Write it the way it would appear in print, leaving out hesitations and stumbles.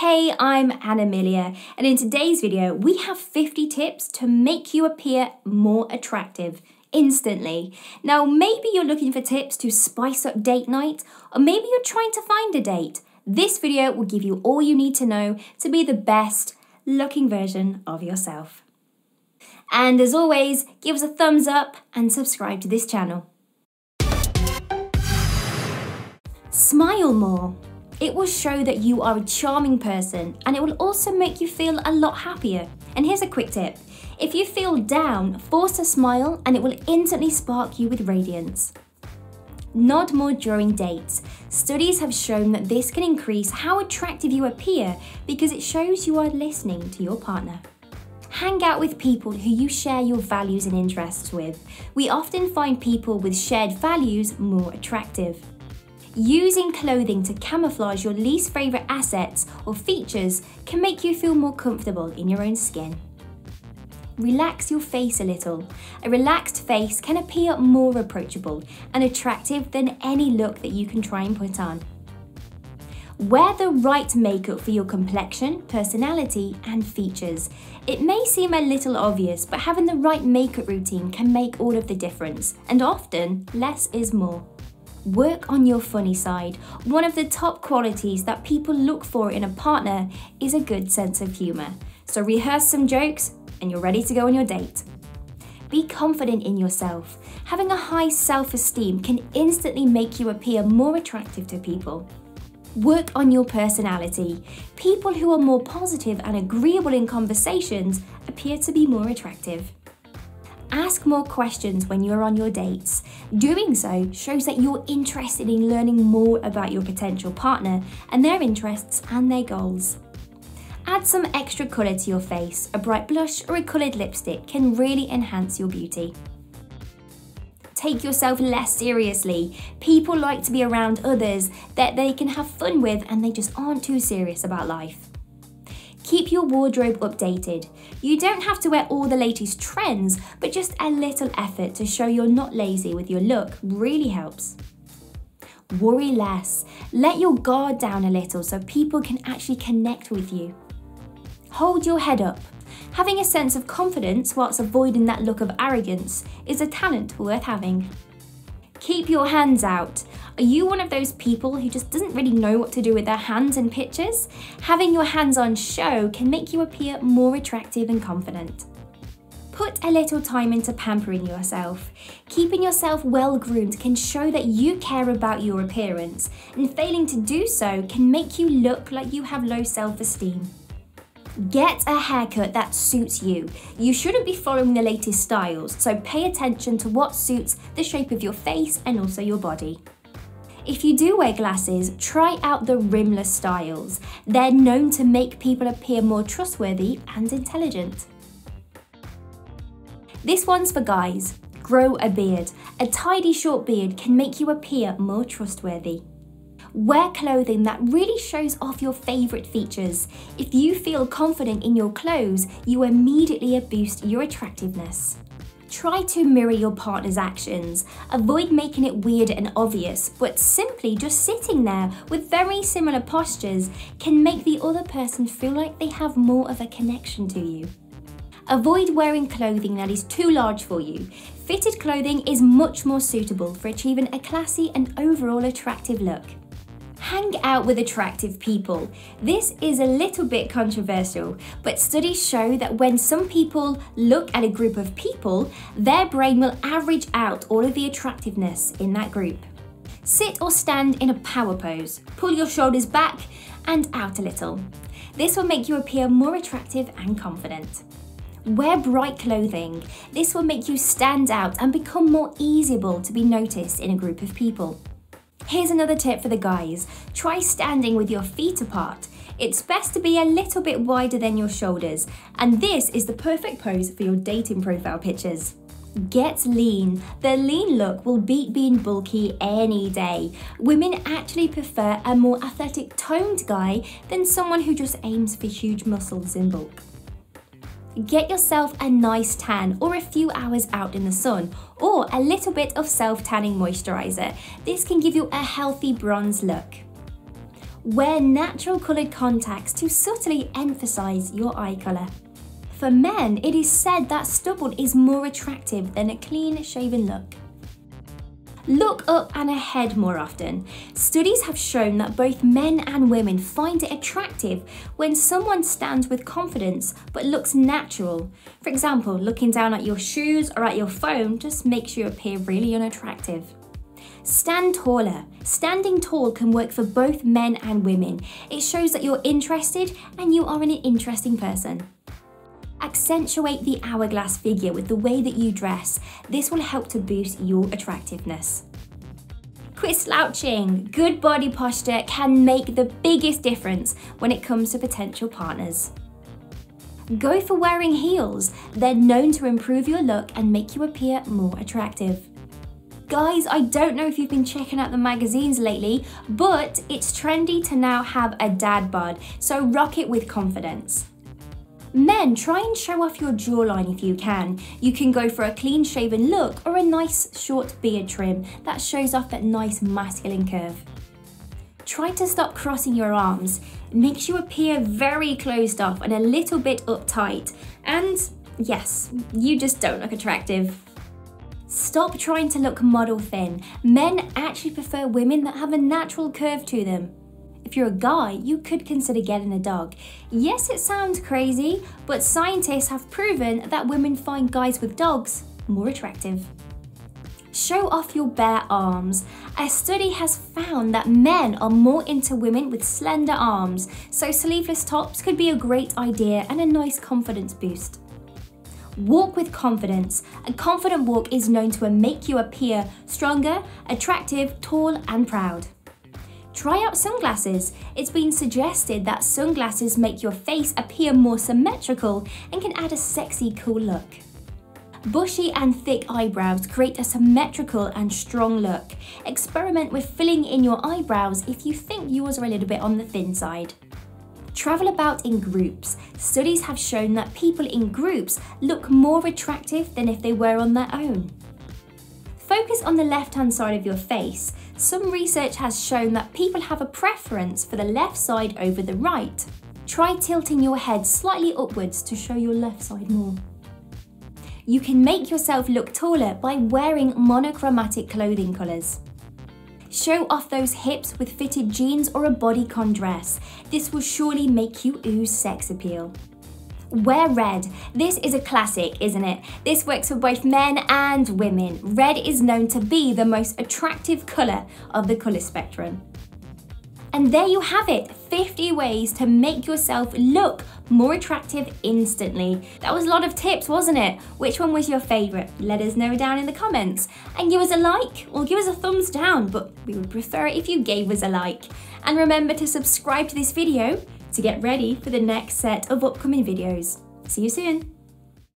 Hey, I'm Amelia, and in today's video we have 50 tips to make you appear more attractive instantly. Now maybe you're looking for tips to spice up date night, or maybe you're trying to find a date. This video will give you all you need to know to be the best looking version of yourself. And as always, give us a thumbs up and subscribe to this channel. Smile more. It will show that you are a charming person, and it will also make you feel a lot happier. And here's a quick tip. If you feel down, force a smile and it will instantly spark you with radiance. Nod more during dates. Studies have shown that this can increase how attractive you appear because it shows you are listening to your partner. Hang out with people who you share your values and interests with. We often find people with shared values more attractive. Using clothing to camouflage your least favourite assets or features can make you feel more comfortable in your own skin. Relax your face a little. A relaxed face can appear more approachable and attractive than any look that you can try and put on. Wear the right makeup for your complexion, personality and features. It may seem a little obvious, but having the right makeup routine can make all of the difference, and often less is more. Work on your funny side. One of the top qualities that people look for in a partner is a good sense of humour. So rehearse some jokes and you're ready to go on your date. Be confident in yourself. Having a high self-esteem can instantly make you appear more attractive to people. Work on your personality. People who are more positive and agreeable in conversations appear to be more attractive. Ask more questions when you're on your dates. Doing so shows that you're interested in learning more about your potential partner and their interests and their goals. Add some extra colour to your face. A bright blush or a coloured lipstick can really enhance your beauty. Take yourself less seriously. People like to be around others that they can have fun with and they just aren't too serious about life. Keep your wardrobe updated. You don't have to wear all the latest trends, but just a little effort to show you're not lazy with your look really helps. Worry less. Let your guard down a little so people can actually connect with you. Hold your head up. Having a sense of confidence whilst avoiding that look of arrogance is a talent worth having. Keep your hands out. Are you one of those people who just doesn't really know what to do with their hands in pictures? Having your hands on show can make you appear more attractive and confident. Put a little time into pampering yourself. Keeping yourself well groomed can show that you care about your appearance, and failing to do so can make you look like you have low self-esteem. Get a haircut that suits you. You shouldn't be following the latest styles, so pay attention to what suits the shape of your face and also your body. If you do wear glasses, try out the rimless styles. They're known to make people appear more trustworthy and intelligent. This one's for guys. Grow a beard. A tidy short beard can make you appear more trustworthy. Wear clothing that really shows off your favourite features. If you feel confident in your clothes, you immediately boost your attractiveness. Try to mirror your partner's actions. Avoid making it weird and obvious, but simply just sitting there with very similar postures can make the other person feel like they have more of a connection to you. Avoid wearing clothing that is too large for you. Fitted clothing is much more suitable for achieving a classy and overall attractive look. Hang out with attractive people. This is a little bit controversial, but studies show that when some people look at a group of people, their brain will average out all of the attractiveness in that group. Sit or stand in a power pose. Pull your shoulders back and out a little. This will make you appear more attractive and confident. Wear bright clothing. This will make you stand out and become more easyable to be noticed in a group of people. Here's another tip for the guys. Try standing with your feet apart. It's best to be a little bit wider than your shoulders, and this is the perfect pose for your dating profile pictures. Get lean. The lean look will beat being bulky any day. Women actually prefer a more athletic toned guy than someone who just aims for huge muscles in bulk. Get yourself a nice tan or a few hours out in the sun, or a little bit of self-tanning moisturiser. This can give you a healthy bronze look. Wear natural coloured contacts to subtly emphasise your eye colour. For men, it is said that stubble is more attractive than a clean shaven look. Look up and ahead more often. Studies have shown that both men and women find it attractive when someone stands with confidence but looks natural. For example, looking down at your shoes or at your phone just makes you appear really unattractive. Stand taller. Standing tall can work for both men and women. It shows that you're interested and you are an interesting person. Accentuate the hourglass figure with the way that you dress. This will help to boost your attractiveness. Quit slouching. Good body posture can make the biggest difference when it comes to potential partners. Go for wearing heels. They're known to improve your look and make you appear more attractive. Guys, I don't know if you've been checking out the magazines lately, but it's trendy to now have a dad bod, so rock it with confidence. Men, try and show off your jawline if you can. You can go for a clean shaven look or a nice short beard trim that shows off that nice masculine curve. Try to stop crossing your arms. It makes you appear very closed off and a little bit uptight. And yes, you just don't look attractive. Stop trying to look model thin. Men actually prefer women that have a natural curve to them. If you're a guy, you could consider getting a dog. Yes, it sounds crazy, but scientists have proven that women find guys with dogs more attractive. Show off your bare arms. A study has found that men are more into women with slender arms, so sleeveless tops could be a great idea and a nice confidence boost. Walk with confidence. A confident walk is known to make you appear stronger, attractive, tall and proud. Try out sunglasses. It's been suggested that sunglasses make your face appear more symmetrical and can add a sexy, cool look. Bushy and thick eyebrows create a symmetrical and strong look. Experiment with filling in your eyebrows if you think yours are a little bit on the thin side. Travel about in groups. Studies have shown that people in groups look more attractive than if they were on their own. Focus on the left-hand side of your face. Some research has shown that people have a preference for the left side over the right. Try tilting your head slightly upwards to show your left side more. You can make yourself look taller by wearing monochromatic clothing colours. Show off those hips with fitted jeans or a bodycon dress. This will surely make you ooze sex appeal. Wear red. This is a classic, isn't it? This works for both men and women. Red is known to be the most attractive colour of the colour spectrum. And there you have it, 50 ways to make yourself look more attractive instantly. That was a lot of tips, wasn't it? Which one was your favourite? Let us know down in the comments. And give us a like or give us a thumbs down, but we would prefer it if you gave us a like. And remember to subscribe to this video to get ready for the next set of upcoming videos. See you soon.